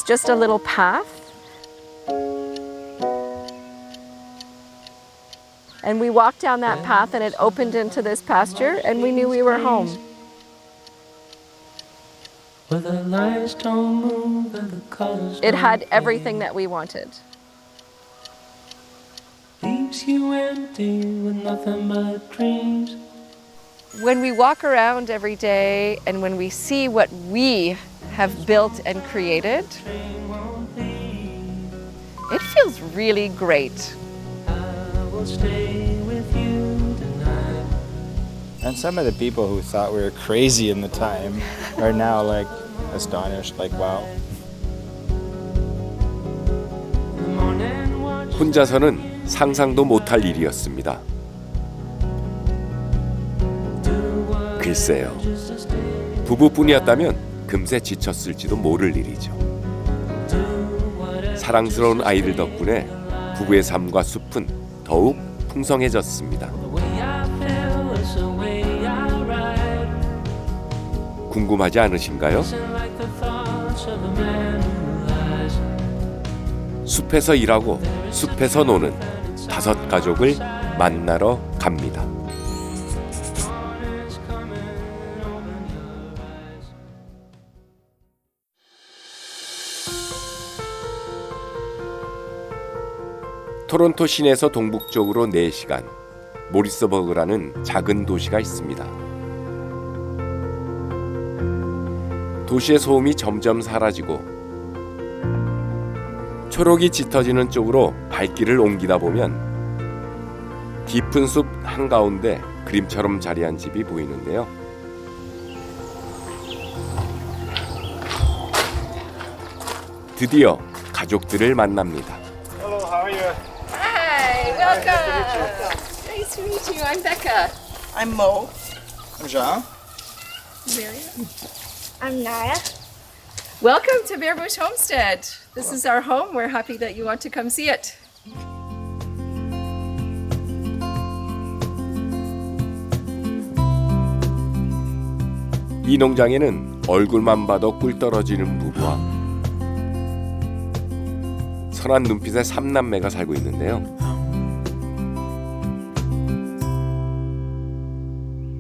It's just a little path. And we walked down that path and it opened into this pasture and we knew we were home. It had everything that we wanted. Leaves you empty with nothing but dreams. When we walk around every day and when we see what we have built and created, it feels really great. And some of the people who thought we were crazy in the time are now like astonished, like wow. 혼자서는 상상도 못할 일이었습니다. 글쎄요. 부부뿐이었다면 금세 지쳤을지도 모를 일이죠. 사랑스러운 아이들 덕분에 부부의 삶과 숲은 더욱 풍성해졌습니다. 궁금하지 않으신가요? 숲에서 일하고 숲에서 노는 5 가족을 만나러 갑니다. 토론토 시내에서 동북쪽으로 4시간, 모리스버그라는 작은 도시가 있습니다. 도시의 소음이 점점 사라지고 초록이 짙어지는 쪽으로 발길을 옮기다 보면 깊은 숲 한가운데 그림처럼 자리한 집이 보이는데요. 드디어 가족들을 만납니다. Hello, how are you? Hi, welcome. Nice to meet you. I'm Becca. I'm Mo. I'm Jean. Miriam. I'm Naya. Welcome to Bear Bush Homestead. This is our home. We're happy that you want to come see it. 이 농장에는 얼굴만 봐도 꿀 떨어지는 부부와 선한 눈빛의 3남매가 살고 있는데요.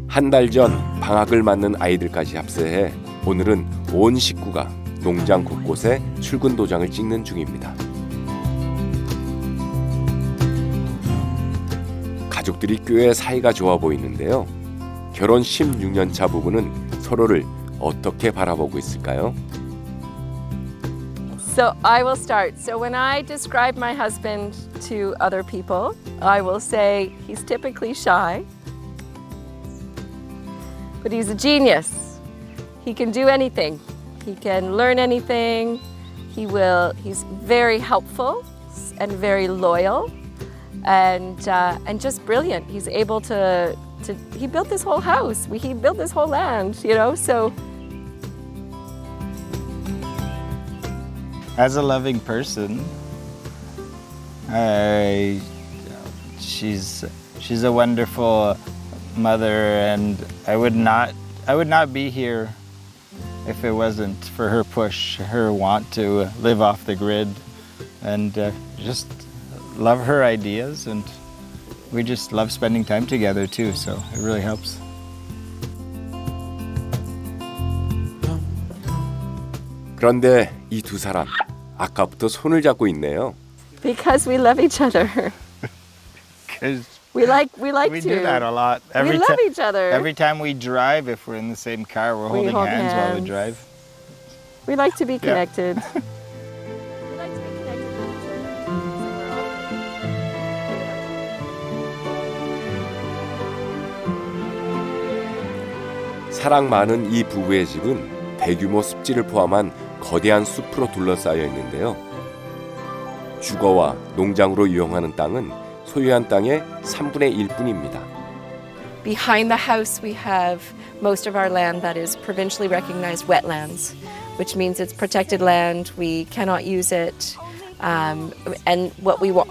한 달 전 방학을 맞는 아이들까지 합세해 오늘은 온 식구가 농장 곳곳에 출근 도장을 찍는 중입니다. 가족들이 꽤 사이가 좋아 보이는데요. 결혼 16년 차 부부는 서로를 어떻게 바라보고 있을까요? So I will start. So when I describe my husband to other people, I will say he's typically shy, but he's a genius. He can do anything. He can learn anything. He's very helpful and very loyal, and just brilliant. He's able to. He built this whole house. He built this whole land. So. As a loving person, she's a wonderful mother, and I would not be here if it wasn't for her push, her want to live off the grid, and just love her ideas, and we just love spending time together too, so it really helps. 그런데 이 두 사람 아까부터 손을 잡고 있네요. Because we love each other. We like we to. do that a lot. We love each other. Every time we drive, if we're in the same car, we're holding hold hands while we hands. drive. We like to be connected. 사랑 많은 이 부부의 집은 대규모 습지를 포함한 거대한 숲으로 둘러싸여 있는데요. 주거와 농장으로 이용하는 땅은 소유한 땅의 3분의 1뿐입니다. Behind the house we have most of our land that is provincially recognized wetlands, which means it's protected land. We cannot use it. And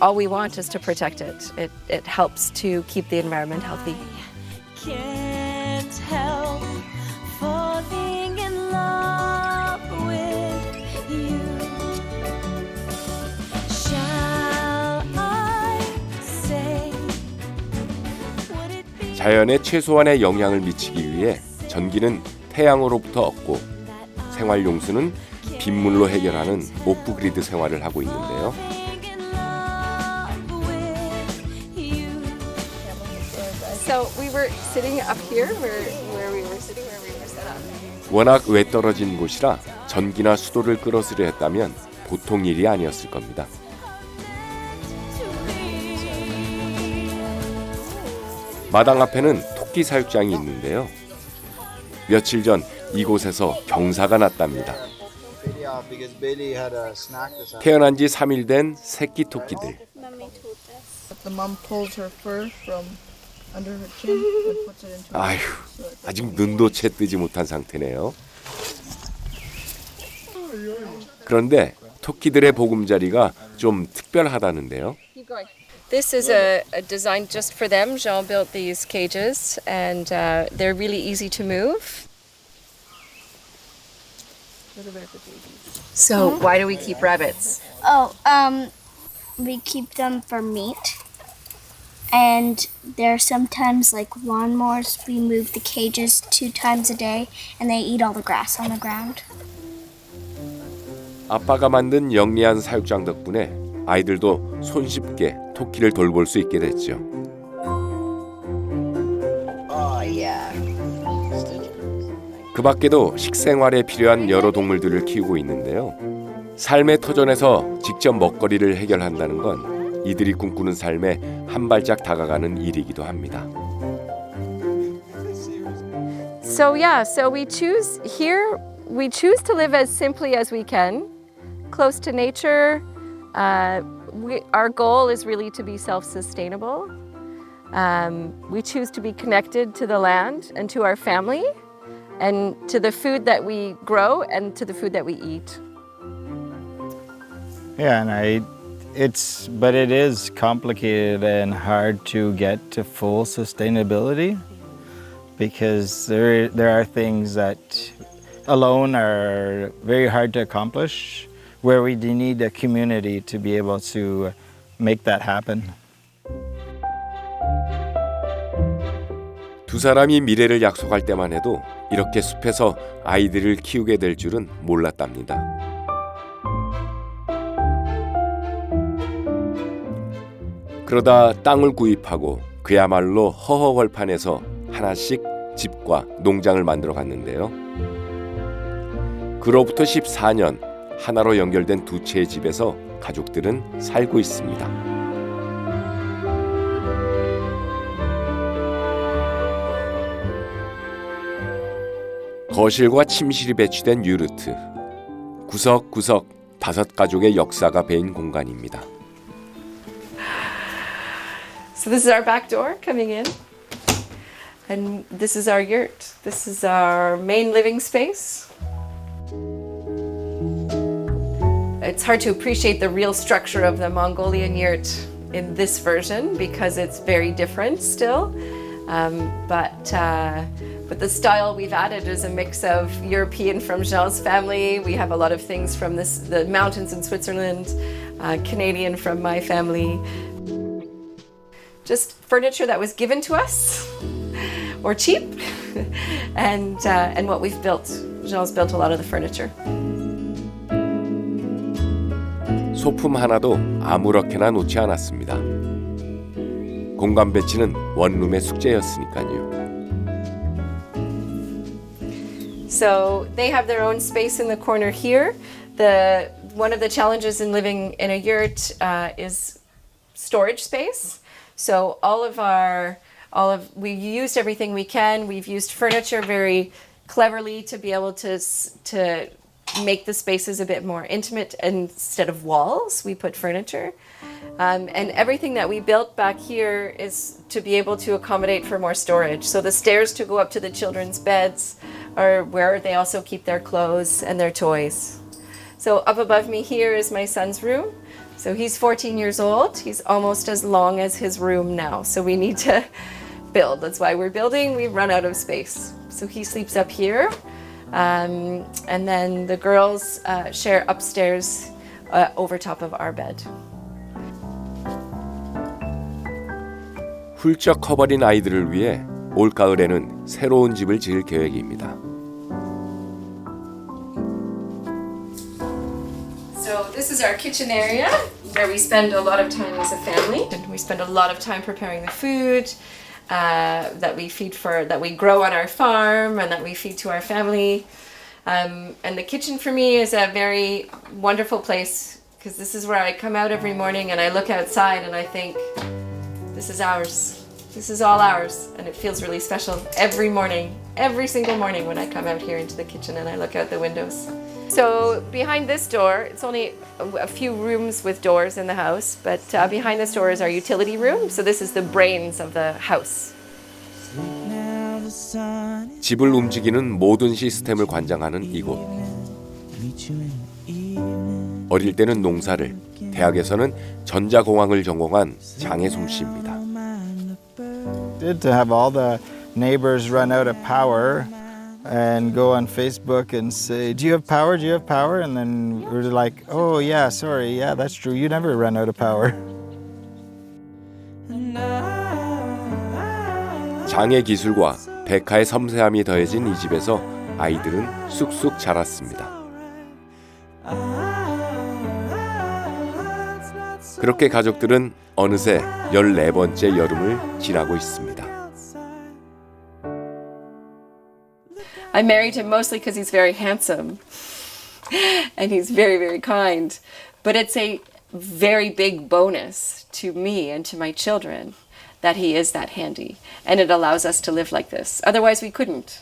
all we want is to protect it. It helps to keep the environment healthy. Can't help falling in love with you. 자연에 최소한의 영향을 미치기 위해 전기는 태양으로부터 얻고 생활용수는 빗물로 해결하는 오프그리드 생활을 하고 있는데요. So we were sitting up here where we were sitting where we were set up. 워낙 외떨어진 곳이라 전기나 수도를 끌어쓰려 했다면 보통 일이 아니었을 겁니다. 마당 앞에는 토끼 사육장이 있는데요. 며칠 전 이곳에서 경사가 났답니다. 태어난 지 3일 된 새끼 토끼들. The mom pulls her fur from under her chin and puts it into 아휴, 아직 눈도 채 뜨지 못한 상태네요. 그런데 토끼들의 보금자리가 좀 특별하다는데요. This is a design just for them. Jean built these cages and they're really easy to move. So why do we keep rabbits? We keep them for meat. And there are sometimes like lawnmowers. We move the cages 2 times a day and they eat all the grass on the ground. 아빠가 만든 영리한 사육장 덕분에 아이들도 손쉽게 토끼를 돌볼 수 있게 됐죠. 그 밖에도 식생활에 필요한 여러 동물들을 키우고 있는데요. 삶의 터전에서 직접 먹거리를 해결한다는 건 이들이 꿈꾸는 삶에 한 발짝 다가가는 일이기도 합니다. So we choose to live as simply as we can, close to nature. Our goal is really to be self-sustainable. We choose to be connected to the land and to our family and to the food that we grow and to the food that we eat. Yeah, and it is complicated and hard to get to full sustainability because there are things that alone are very hard to accomplish, where we need a community to be able to make that happen. 두 사람이 미래를 약속할 때만 해도 이렇게 숲에서 아이들을 키우게 될 줄은 몰랐답니다. 그러다 땅을 구입하고 그야말로 허허벌판에서 하나씩 집과 농장을 만들어 갔는데요. 그로부터 14년 하나로 연결된 두 채의 집에서 가족들은 살고 있습니다. 거실과 침실이 배치된 유르트. 구석구석 5가족의 역사가 배인 공간입니다. So this is our back door coming in. And this is our yurt. This is our main living space. It's hard to appreciate the real structure of the Mongolian yurt in this version because it's very different still. But the style we've added is a mix of European from Jean's family. We have a lot of things from the mountains in Switzerland, Canadian from my family. Just furniture that was given to us or cheap, and what we've built. Jean's built a lot of the furniture. 소품 하나도 아무렇게나 놓지 않았습니다. 공간 배치는 원룸의 숙제였으니까요. So they have their own space in the corner here. One of the challenges in living in a yurt is storage space. So we used everything we can. We've used furniture very cleverly to be able to make the spaces a bit more intimate. Instead of walls, we put furniture. And everything that we built back here is to be able to accommodate for more storage. So the stairs to go up to the children's beds are where they also keep their clothes and their toys. So up above me here is my son's room. So he's 14 years old. He's almost as long as his room now. So we need to build. That's why we're building. We've run out of space. So he sleeps up here. And then the girls share upstairs over top of our bed. 훌쩍 커버린 아이들을 위해 올가을에는 새로운 집을 지을 계획입니다. So this is our kitchen area where we spend a lot of time as a family. And we spend a lot of time preparing the food that we grow on our farm and that we feed to our family. And the kitchen for me is a very wonderful place because this is where I come out every morning and I look outside and I think, this is ours. This is all ours. And it feels really special every morning, every single morning when I come out here into the kitchen and I look out the windows. So behind this door, it's only a few rooms with doors in the house, but behind this door is our utility room. So this is the brains of the house. 집을 움직이는 모든 시스템을 관장하는 이곳. 어릴 때는 농사를, 대학에서는 전자공학을 전공한 장의 솜씨입니다. Good to have all the neighbors run out of power and go on Facebook and say, do you have power? Do you have power? And then we're like, oh yeah, sorry, yeah, that's true. You never run out of power. 장의 기술과 백화의 섬세함이 더해진 이 집에서 아이들은 쑥쑥 자랐습니다. 그렇게 가족들은 어느새 14번째 여름을 지나고 있습니다. I married him mostly because he's very handsome and he's very, very kind. But it's a very big bonus to me and to my children that he is that handy. And it allows us to live like this. Otherwise, we couldn't.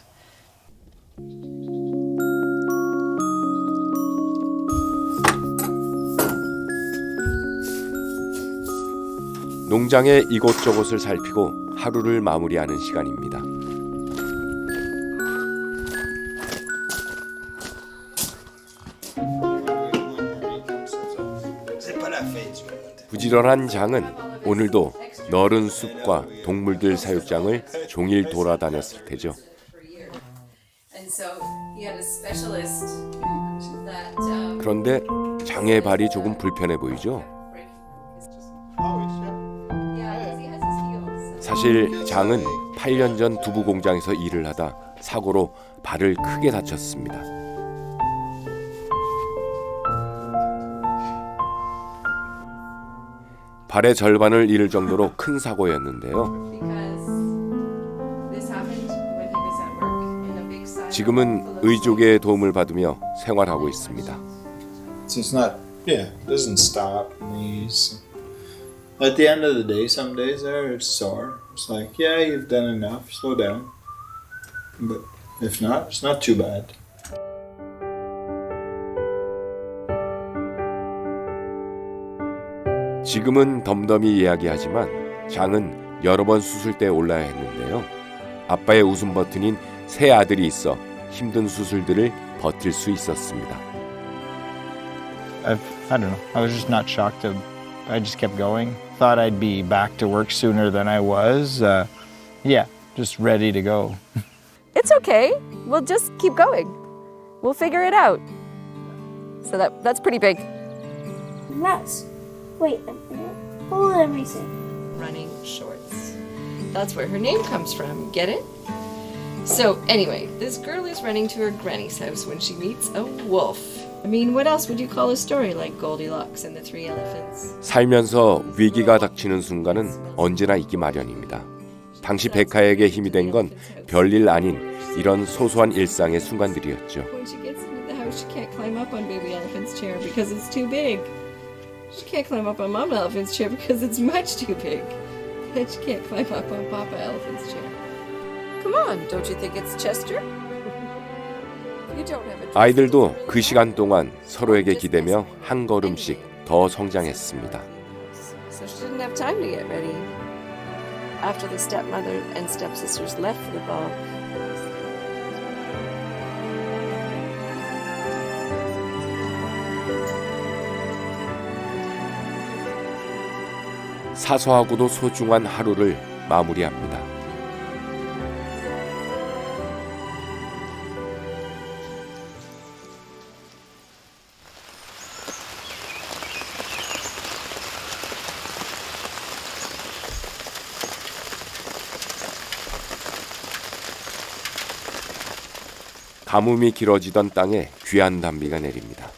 농장의 이곳저곳을 살피고 하루를 마무리하는 시간입니다. 부지런한 장은 오늘도 너른 숲과 동물들 사육장을 종일 돌아다녔을 테죠. 그런데 장의 발이 조금 불편해 보이죠? 사실 장은 8년 전 두부 공장에서 일을 하다 사고로 발을 크게 다쳤습니다. 발의 절반을 잃을 정도로 큰 사고였는데요. 지금은 의족의 도움을 받으며 생활하고 있습니다. It's not, it doesn't stop knees. At the end of the day, some days it's sore. It's like, yeah, you've done enough, slow down. But if not, it's not too bad. 지금은 덤덤히 이야기하지만 장은 여러 번 수술대에 올라야 했는데요. 아빠의 웃음 버튼인 새 아들이 있어 힘든 수술들을 버틸 수 있었습니다. I don't know. I was just not shocked. I just kept going. Thought I'd be back to work sooner than I was. Yeah, just ready to go. It's okay. We'll just keep going. We'll figure it out. So that's pretty big. Mouse. Wait a minute. Hold everything. Running shorts. That's where her name comes from. Get it? So anyway, this girl is running to her granny's house when she meets a wolf. I mean, what else would you call a story like Goldilocks and the Three Elephants? 살면서 위기가 닥치는 순간은 언제나 있기 마련입니다. 당시 백화에게 힘이 된 건 별일 아닌 이런 소소한 일상의 순간들이었죠. When she gets into the house, she can't climb up on baby elephant's chair because it's too big. She can't climb up on mama elephant's chair because it's much too big. And she can't climb up on papa elephant's chair. Come on, don't you think it's Chester? You don't have a 아이들도 그 시간 동안 서로에게 기대며 한 걸음씩 더 성장했습니다. So she didn't have time to get ready. After the stepmother and stepsisters left for the ball. 사소하고도 소중한 하루를 마무리합니다. 가뭄이 길어지던 땅에 귀한 단비가 내립니다.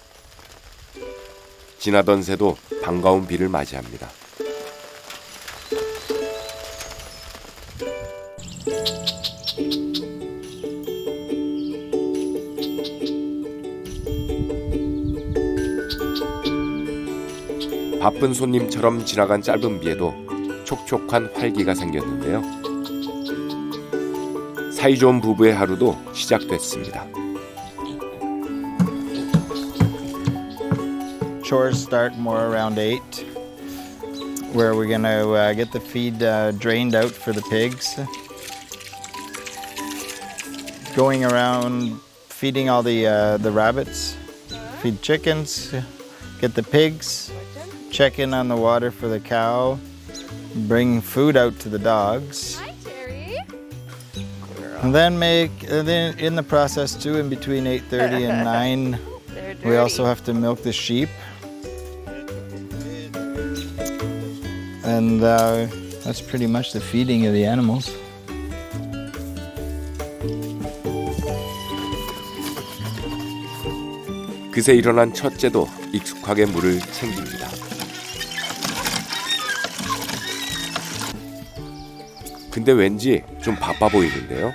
지나던 새도 반가운 비를 맞이합니다. 바쁜 손님처럼 지나간 짧은 비에도 촉촉한 활기가 생겼는데요. 사이좋은 부부의 하루도 시작됐습니다. Chores start more around 8, where we're gonna get the feed drained out for the pigs. Going around feeding all the rabbits, feed chickens, get the pigs, check in on the water for the cow, bring food out to the dogs. And then in the process too, in between 8:30 and 9, we also have to milk the sheep. And that's pretty much the feeding of the animals. 그새 일어난 첫째도 익숙하게 물을 챙깁니다. 근데 왠지 좀 바빠 보이는데요.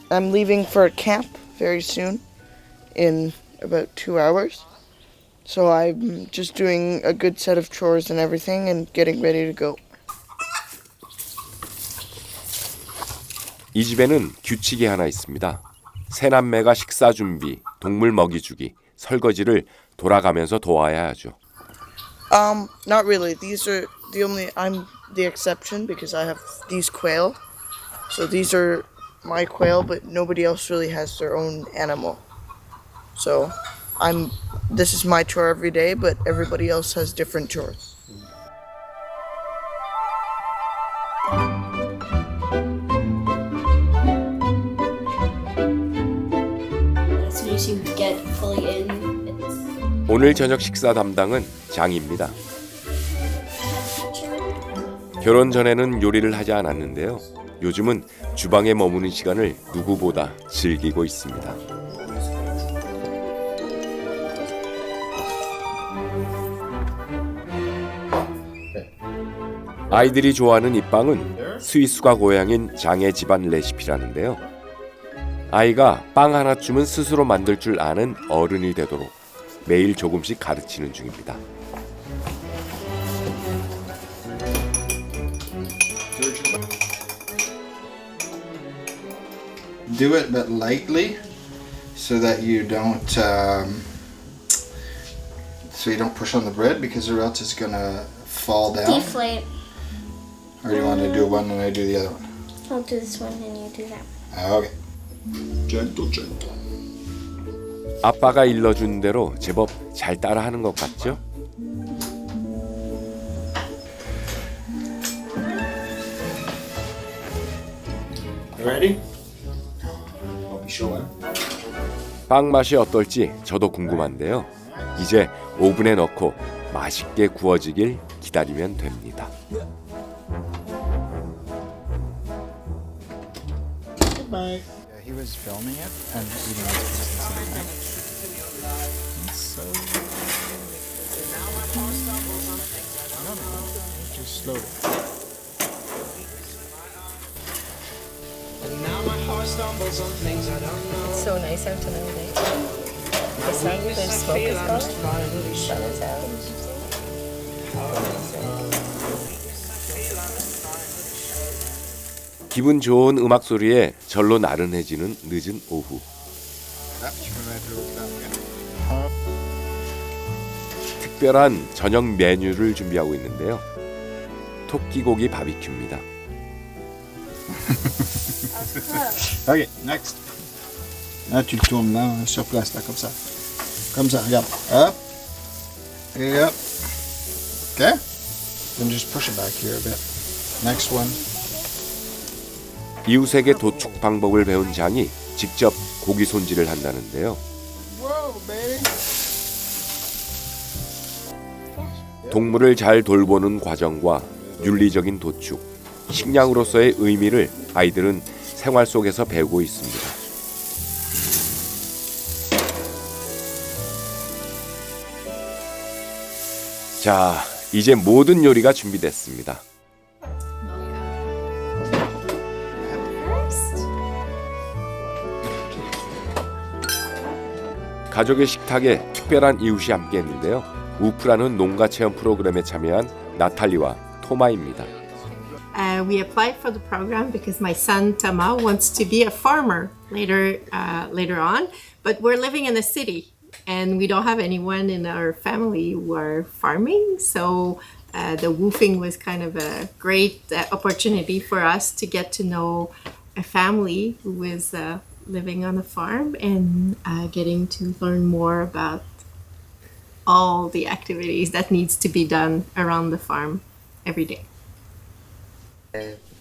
I'm leaving for camp very soon, in about 2 hours. So I'm just doing a good set of chores and everything and getting ready to go. 이 집에는 규칙이 하나 있습니다. 새 남매가 식사 준비, 동물 먹이 주기, 설거지를 돌아가면서 도와야 하죠. Not really. These are I'm the exception because I have these quail. So these are my quail, but nobody else really has their own animal. So this is my chore every day, but everybody else has different chores. As soon as you get fully in, 오늘 저녁 식사 담당은 장입니다. 결혼 전에는 요리를 하지 않았는데요. 요즘은 주방에 머무는 시간을 누구보다 즐기고 있습니다. 아이들이 좋아하는 이 빵은 스위스가 고향인 장의 집안 레시피라는데요. 아이가 빵 하나쯤은 스스로 만들 줄 아는 어른이 되도록 매일 조금씩 가르치는 중입니다. Do it but lightly, so that you don't push on the bread, because or else it's gonna fall down. deflate. Or do you want to do one and I do the other one? I'll do this one and you do that. Okay. Gentle, gentle. 아빠가 일러준 대로 제법 잘 따라하는 것 같죠? Ready? I'll be showing. 빵 맛이 어떨지 저도 궁금한데요. 이제 오븐에 넣고 맛있게 구워지길 기다리면 됩니다. Goodbye. Yeah, he was filming it and eating it at the same time. So just slowly. It's so nice out tonight, eh? The sun, there's smoke is gone, the sun is out. 기분 좋은 음악 소리에 절로 나른해지는 늦은 오후. 특별한 저녁 메뉴를 준비하고 있는데요. 토끼고기 바비큐입니다. Ok, next. Là, tu le tournes là, sur place, là, comme ça. Comme ça, regarde. Hop. Et hop. Okay? Then just push it back here a bit. Next one. 이웃에게 도축 방법을 배운 장이 직접 고기 손질을 한다는데요. Whoa, baby. 동물을 잘 돌보는 과정과 윤리적인 도축, 식량으로서의 의미를 아이들은 생활 속에서 배우고 있습니다. 자, 이제 모든 요리가 준비됐습니다. 가족의 식탁에 특별한 이웃이 함께했는데요. 우프라는 농가 체험 프로그램에 참여한 나탈리와 토마입니다. We applied for the program because my son Tama wants to be a farmer later on, but we're living in a city and we don't have anyone in our family who are farming, so the woofing was kind of a great opportunity for us to get to know a family who is living on a farm and getting to learn more about all the activities that needs to be done around the farm every day.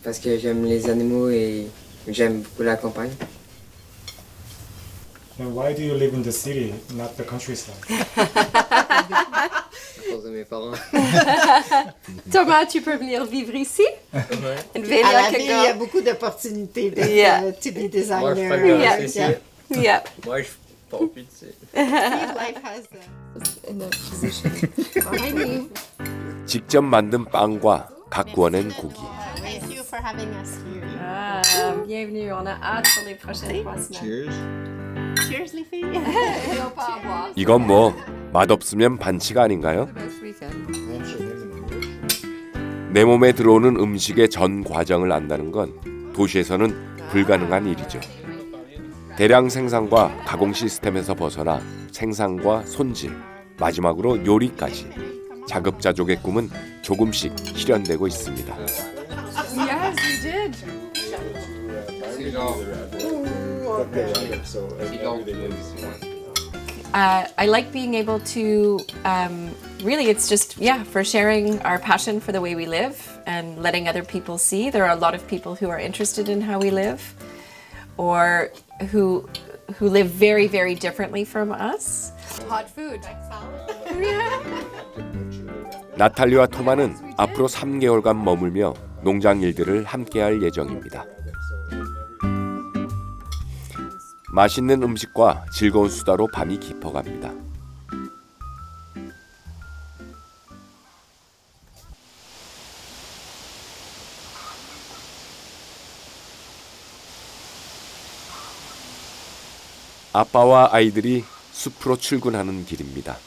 Parce que j'aime les animaux et j'aime beaucoup la campagne. And why do you live in the city, not the countryside? À cause de mes parents. Thomas, tu peux venir vivre ici? À la ville, il y a beaucoup d'opportunités to be designer. Moi, je peux le ici. Yeah. Moi, je pars plus d'ici. Life has In a position behind me. 직접 만든 빵과 각 구워낸 고기. Thank you for having us here. Bienvenue, on a hâte pour les prochaines fois. Cheers, les filles. 이건 뭐 맛없으면 반칙 아닌가요? Best weekend. 내 몸에 들어오는 음식의 전 과정을 안다는 건 도시에서는 불가능한 일이죠. 대량 생산과 가공 시스템에서 벗어나 생산과 손질, 마지막으로 요리까지 자급자족의 꿈은 조금씩 실현되고 있습니다. Yes, we did. I like being able to, really it's just, for sharing our passion for the way we live and letting other people see. There are a lot of people who are interested in how we live or who live very, very differently from us. Hot food. 나탈리와 토마는 앞으로 3개월간 머물며 농장 일들을 함께할 예정입니다. 맛있는 음식과 즐거운 수다로 밤이 깊어갑니다. 아빠와 아이들이 숲으로 출근하는 길입니다.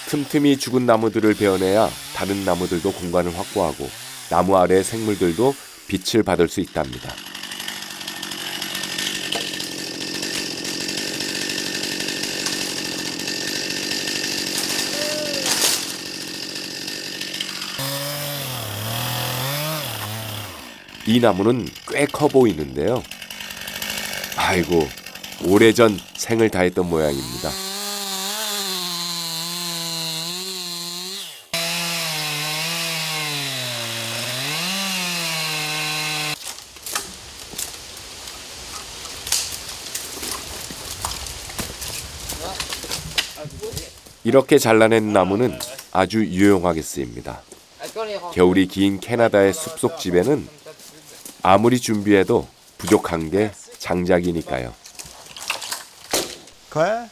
틈틈이 죽은 나무들을 베어내야 다른 나무들도 공간을 확보하고 나무 아래의 생물들도 빛을 받을 수 있답니다. 이 나무는 꽤 커 보이는데요. 아이고, 오래전 생을 다했던 모양입니다. 이렇게 잘라낸 나무는 아주 유용하게 쓰입니다. 겨울이 긴 캐나다의 숲속 집에는 아무리 준비해도 부족한 게 장작이니까요. Claire?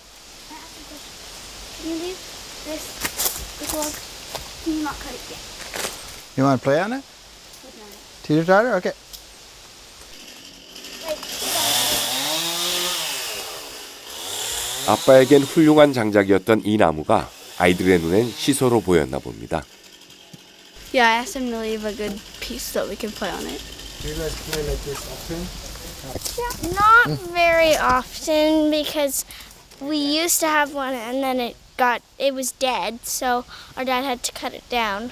Can you leave this log? Can you not cut it yet? You want to play on it? Teeter-totter? Okay. 아빠에겐 훌륭한 장작이었던 이 나무가 아이들의 눈엔 시소로 보였나 봅니다. Yeah, I asked him to leave a good piece so we can play on it. Do you guys play like this often? Not very often because we used to have one and then it was dead, so our dad had to cut it down.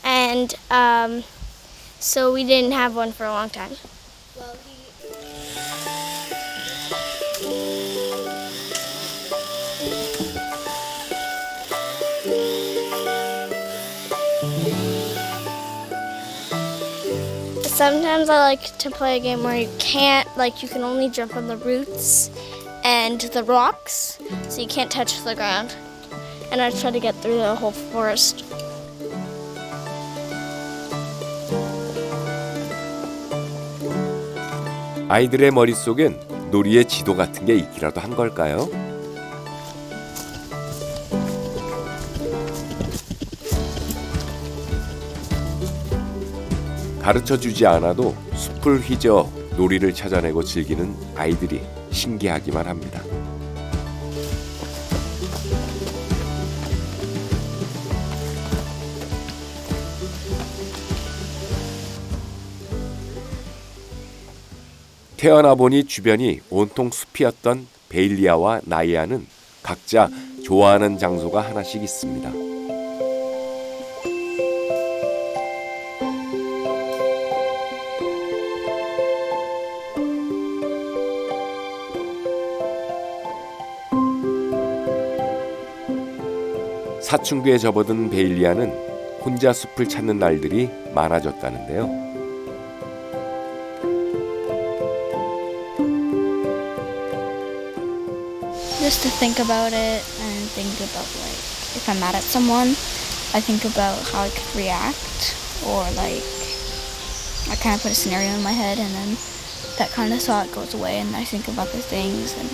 And so we didn't have one for a long time. Sometimes I like to play a game where you can only jump on the roots and the rocks, so you can't touch the ground. And I try to get through the whole forest. 아이들의 머릿속엔 놀이의 지도 같은 게 있기라도 한 걸까요? 가르쳐주지 않아도 숲을 휘저 놀이를 찾아내고 즐기는 아이들이 신기하기만 합니다. 태어나 보니 주변이 온통 숲이었던 베일리아와 나이아는 각자 좋아하는 장소가 하나씩 있습니다. 사춘기에 접어든 베일리아는 혼자 숲을 찾는 날들이 많아졌다는데요. Just to think about it and think about like if I'm mad at someone, I think about how I could react, or like I kind of put a scenario in my head and then that kind of thought goes away and I think about the things and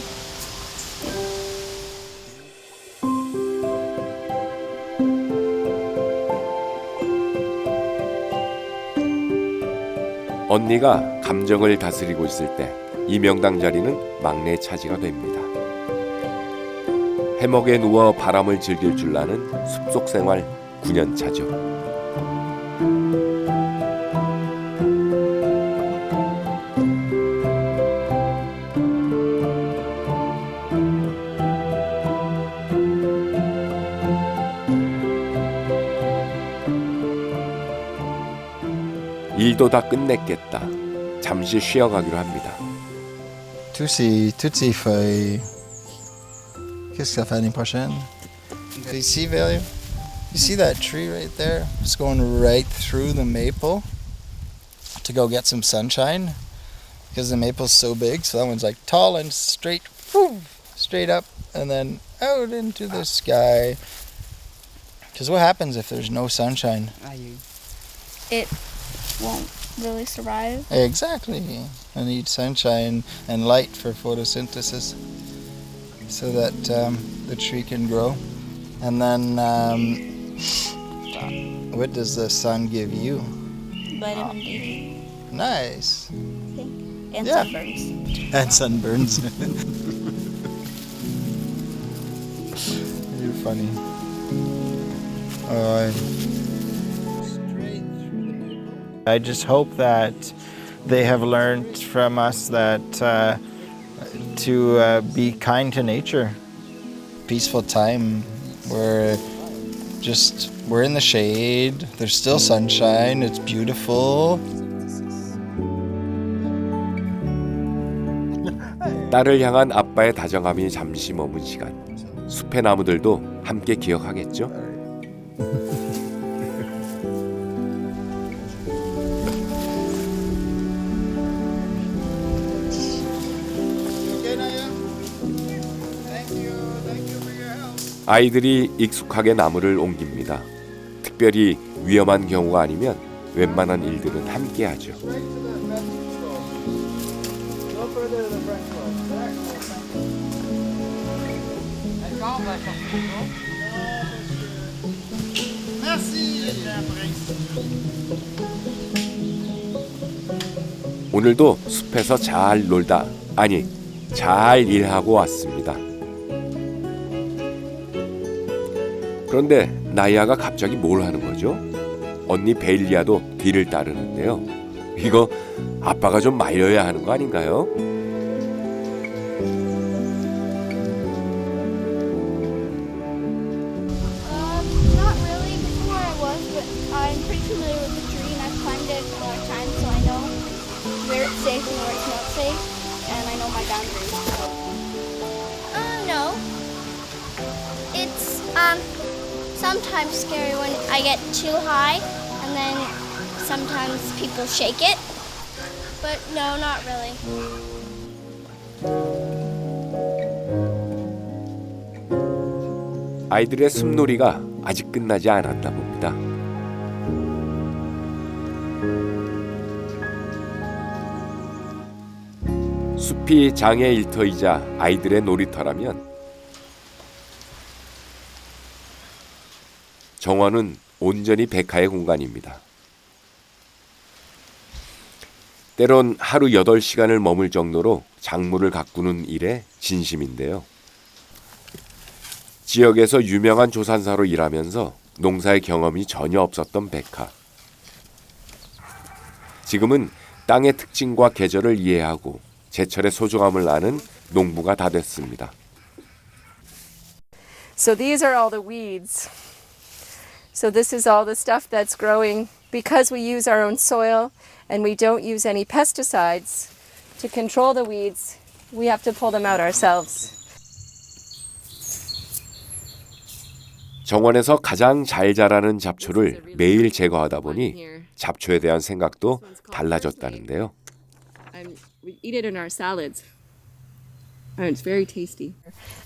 언니가 감정을 다스리고 있을 때 이 명당 자리는 막내 차지가 됩니다. 해먹에 누워 바람을 즐길 줄 아는 숲속 생활 9년 차죠. 일도 다 끝냈겠다. 잠시 쉬어가기로 합니다. Tutsi feuille. Qu'est-ce que ça fait l'année prochaine? Ici, Value, you see that tree right there? It's going right through the maple to go get some sunshine because the maple's so big. So that one's like tall and straight, straight up and then out into the sky. Because what happens if there's no sunshine? it won't really survive. Exactly. I need sunshine and light for photosynthesis so that the tree can grow. And then what does the sun give you? Vitamin D. Nice. And Yeah. sunburns. And sunburns. You're funny. I just hope that they have learned from us that to be kind to nature. Peaceful time where we're in the shade, there's still sunshine, it's beautiful. 딸을 향한 아빠의 다정함이 잠시 머문 시간. 숲의 나무들도 함께 기억하겠죠? 아이들이 익숙하게 나무를 옮깁니다. 특별히 위험한 경우가 아니면 웬만한 일들은 함께 하죠. 오늘도 숲에서 잘 놀다, 아니, 잘 일하고 왔습니다. 그런데 나이아가 갑자기 뭘 하는 거죠? 언니 베일리아도 뒤를 따르는데요. 이거 아빠가 좀 말려야 하는 거 아닌가요? Not really. Before I was, but I'm pretty familiar with the tree and I've climbed it a lot of times, so I know where it's safe and where it's not safe, and I know my boundaries. No. It's sometimes scary when I get too high, and then sometimes people shake it. But no, not really. 아이들의 숲놀이가 아직 끝나지 않았나 봅니다. 숲이 장의 일터이자 아이들의 놀이터라면 정원은 온전히 백화의 공간입니다. 때론 하루 8시간을 머물 정도로 작물을 가꾸는 일에 진심인데요. 지역에서 유명한 조산사로 일하면서 농사의 경험이 전혀 없었던 백화. 지금은 땅의 특징과 계절을 이해하고 제철의 소중함을 아는 농부가 다 됐습니다. So these are all the weeds. So this is all the stuff that's growing because we use our own soil and we don't use any pesticides to control the weeds. We have to pull them out ourselves. 정원에서 가장 잘 자라는 잡초를 매일 제거하다 보니 잡초에 대한 생각도 달라졌다는데요. We eat it in our salads. It's very tasty.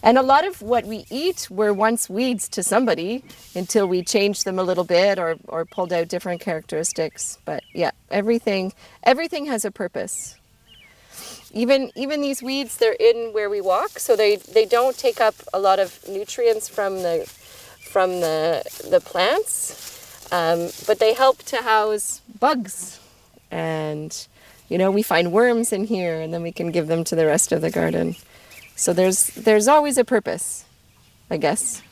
And a lot of what we eat were once weeds to somebody until we changed them a little bit or pulled out different characteristics. But yeah, everything has a purpose. Even these weeds, they're in where we walk, so they don't take up a lot of nutrients from the plants, but they help to house bugs. And we find worms in here, and then we can give them to the rest of the garden. So there's always a purpose, I guess.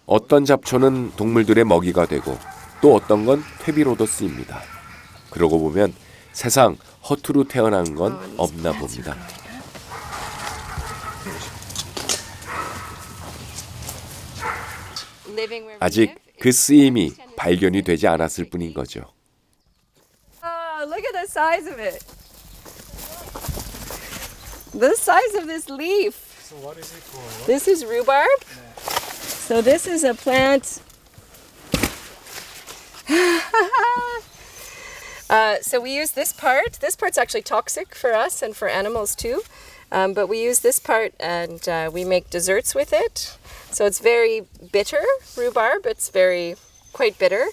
어떤 잡초는 동물들의 먹이가 되고 또 어떤 건 퇴비로도 쓰입니다. 그러고 보면 세상 허투루 태어난 건 없나 봅니다. 아직 그 쓰임이 발견이 되지 않았을 뿐인 거죠. Look at the size of it. The size of this leaf. So what is it called? This is rhubarb. So this is a plant. So we use this part. This part's actually toxic for us and for animals too. But we use this part and we make desserts with it. So it's very bitter, rhubarb. It's quite bitter.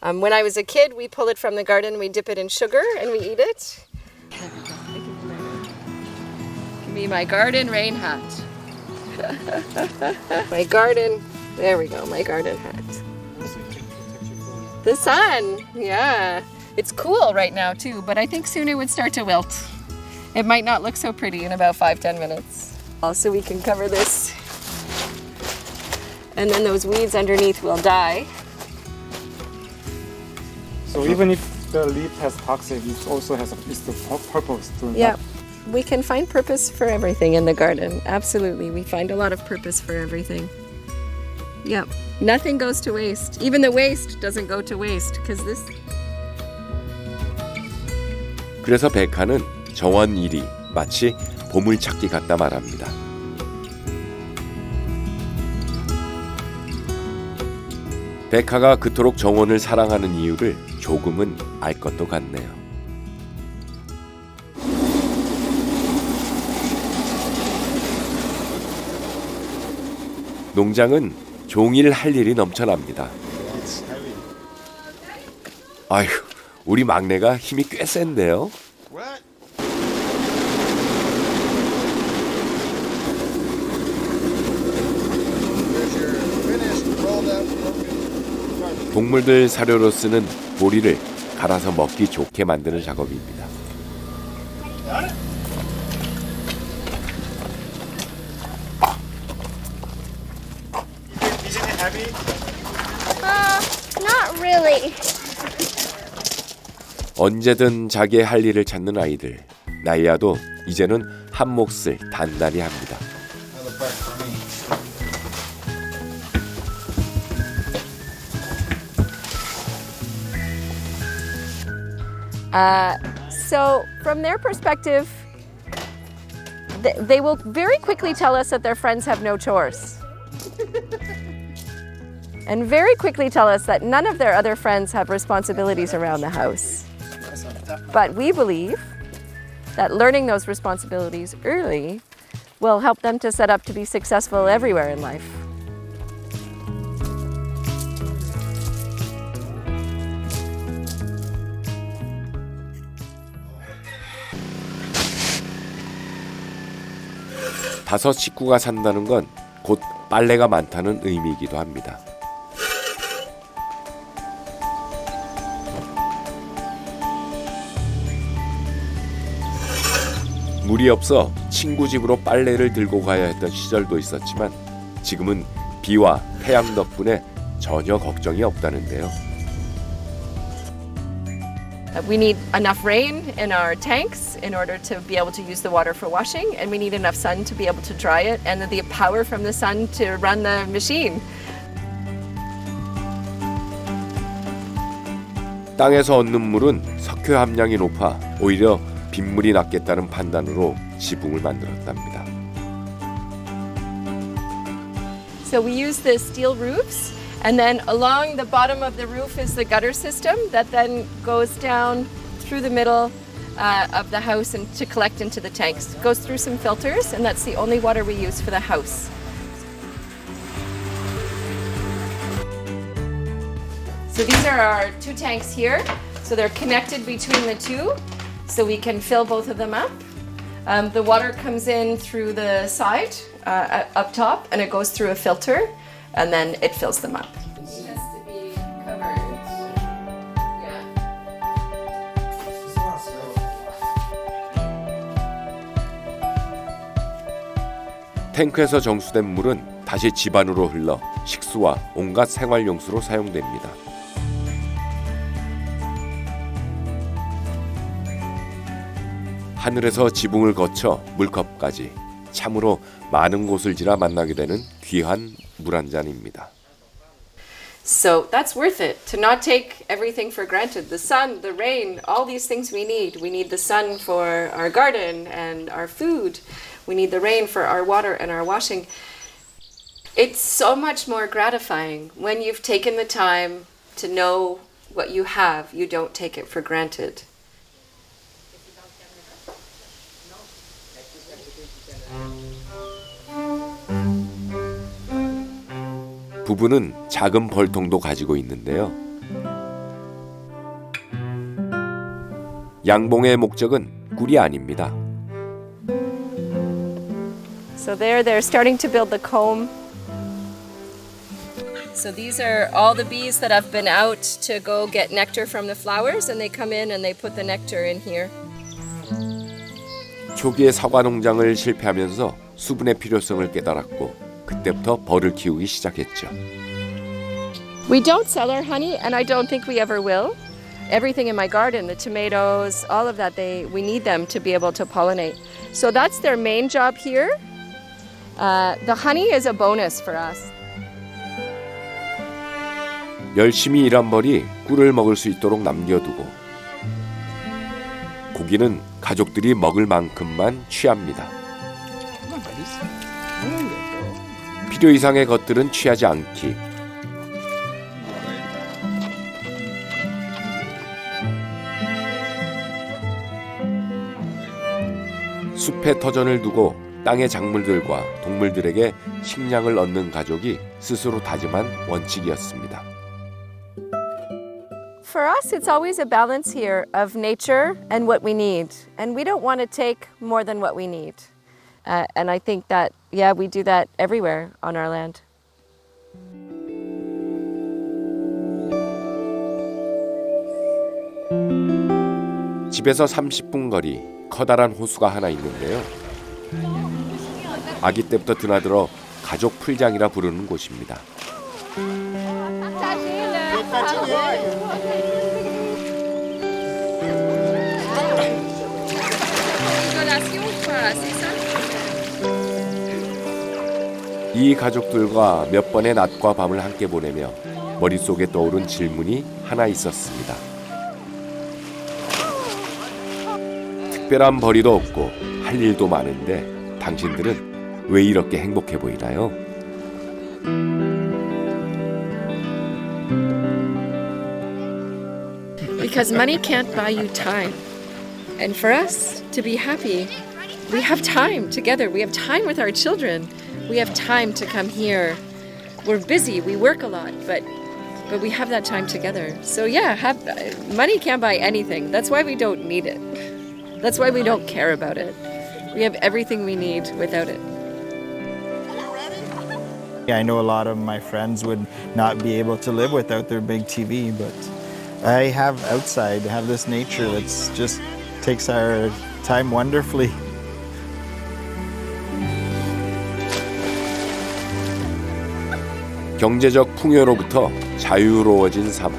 When I was a kid, we pull it from the garden, we dip it in sugar, and we eat it. It can be my garden rain hat. My garden, there we go, my garden hat. The sun, yeah. It's cool right now too, but I think soon it would start to wilt. It might not look so pretty in about 5-10 minutes. Also, we can cover this, and then those weeds underneath will die. So even if the leaf has toxic, it also has a purpose to Yeah, we can find purpose for everything in the garden. Absolutely, we find a lot of purpose for everything. Yeah, nothing goes to waste. Even the waste doesn't go to waste because this. 그래서 백화는 정원 일이 마치 보물찾기 같다 말합니다. 백화가 그토록 정원을 사랑하는 이유를 조금은 알 것도 같네요. 농장은 종일 할 일이 넘쳐납니다. 아휴, 우리 막내가 힘이 꽤 센데요. 동물들 사료로 쓰는 보리를 갈아서 먹기 좋게 만드는 작업입니다. Isn't it heavy? Not really. 언제든 자기의 할 일을 찾는 아이들. 나이아도 이제는 한 몫을 단단히 합니다. So from their perspective, they will very quickly tell us that their friends have no chores. And very quickly tell us that none of their other friends have responsibilities around the house. But we believe that learning those responsibilities early will help them to set up to be successful everywhere in life. 다섯 식구가 산다는 건 곧 빨래가 많다는 의미이기도 합니다. 물이 없어 친구 집으로 빨래를 들고 가야 했던 시절도 있었지만 지금은 비와 태양 덕분에 전혀 걱정이 없다는데요. We need enough rain in our tanks in order to be able to use the water for washing, and we need enough sun to be able to dry it, and the power from the sun to run the machine. 땅에서 얻는 물은 석유 함량이 높아 오히려 빗물이 낫겠다는 판단으로 지붕을 만들었답니다. So we use the steel roofs, and then along the bottom of the roof is the gutter system that then goes down through the middle of the house and to collect into the tanks. It goes through some filters, and that's the only water we use for the house. So these are our two tanks here. So they're connected between the two, so we can fill both of them up. The water comes in through the side up top, and it goes through a filter, and then it fills them up. It has to be covered. Yeah. 탱크에서 정수된 물은 다시 집안으로 흘러 식수와 온갖 생활용수로 사용됩니다. 하늘에서 지붕을 거쳐 물컵까지 참으로 많은 곳을 지나 만나게 되는 귀한 물 한 잔입니다. So that's worth it, to not take everything for granted. The sun, the rain, all these things we need. We need the sun for our garden and our food. We need the rain for our water and our washing. It's so much more gratifying when you've taken the time to know what you have. You don't take it for granted. 부부는 작은 벌통도 가지고 있는데요. 양봉의 목적은 꿀이 아닙니다. So there they're starting to build the comb. So these are all the bees that have been out to go get nectar from the flowers, and they come in and they put the nectar in here. 초기에 사과 농장을 실패하면서 수분의 필요성을 깨달았고 그때부터 벌을 키우기 시작했죠. We don't sell our honey, and I don't think we ever will. Everything in my garden, the tomatoes, all of that, we need them to be able to pollinate. So that's their main job here. The honey is a bonus for us. 열심히 일한 벌이 꿀을 먹을 수 있도록 남겨두고 고기는 가족들이 먹을 만큼만 취합니다. 필요 이상의 것들은 취하지 않기. 숲에 터전을 두고 땅의 작물들과 동물들에게 식량을 얻는 가족이 스스로 다짐한 원칙이었습니다. For us, it's always a balance here of nature and what we need. And we don't want to take more than what we need. And I think that, yeah, we do that everywhere on our land. 집에서 30분 거리 커다란 호수가 하나 있는데요. 아기 때부터 드나들어 가족 풀장이라 부르는 곳입니다. 이 가족들과 몇 번의 낮과 밤을 함께 보내며 머릿속에 떠오른 질문이 하나 있었습니다. 특별한 벌이도 없고 할 일도 많은데 당신들은 왜 이렇게 행복해 보이나요? Because money can't buy you time. And for us to be happy, we have time together. We have time with our children. We have time to come here. We're busy. We work a lot, but we have that time together. So yeah, money can't buy anything. That's why we don't need it. That's why we don't care about it. We have everything we need without it. I know a lot of my friends would not be able to live without their big TV, but I have outside, have this nature that's just takes our time wonderfully. 경제적 풍요로부터 자유로워진 삶.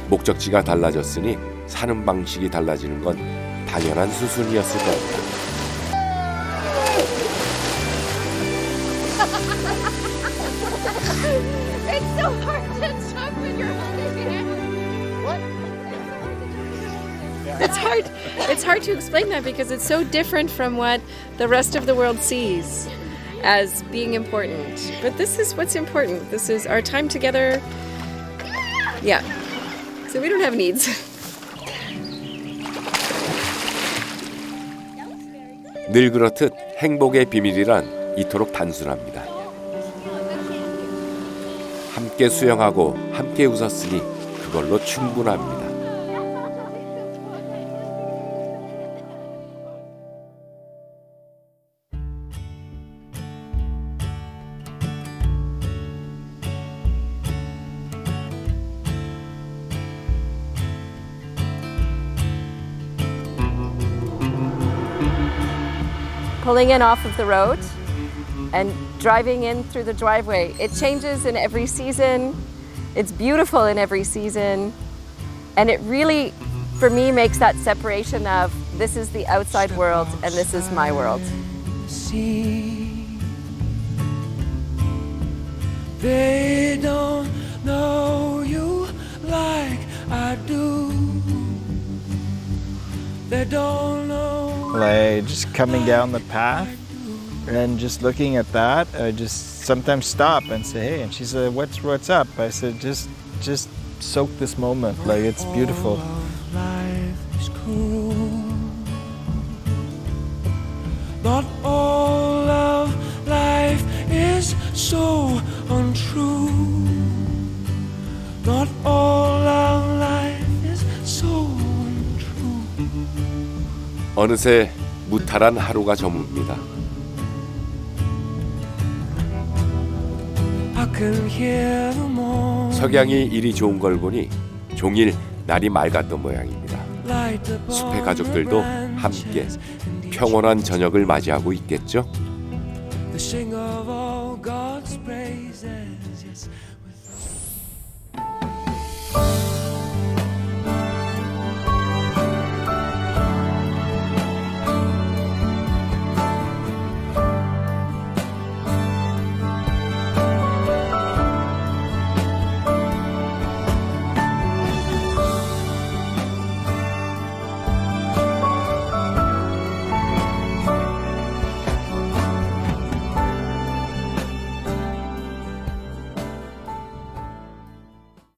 목적지가 달라졌으니 사는 방식이 달라지는 건 당연한 수순이었을 겁니다. It's so hard to talk when you're holding it. What? It's hard to explain that because it's so different from what the rest of the world sees as being important. But this is what's important. This is our time together. Yeah. So we don't have needs. 늘 그렇듯 행복의 비밀이란 이토록 단순합니다. 함께 수영하고 함께 웃었으니 그걸로 충분합니다. Pulling in off of the road and driving in through the driveway. It changes in every season. It's beautiful in every season. And it really, for me, makes that separation of this is the outside world and this is my world. They don't know you like I do. They don't know. Like just coming down the path and just looking at that, I just sometimes stop and say, hey, and she said, what's up? I said, just soak this moment, like it's beautiful. Life is cruel. Not all of life is so untrue. Not all of life is so untrue. 어느새 무탈한 하루가 저뭅니다. 석양이 이리 좋은 걸 보니 종일 날이 맑았던 모양입니다. 숲의 가족들도 함께 평온한 저녁을 맞이하고 있겠죠? The sing of all God's praises, yes.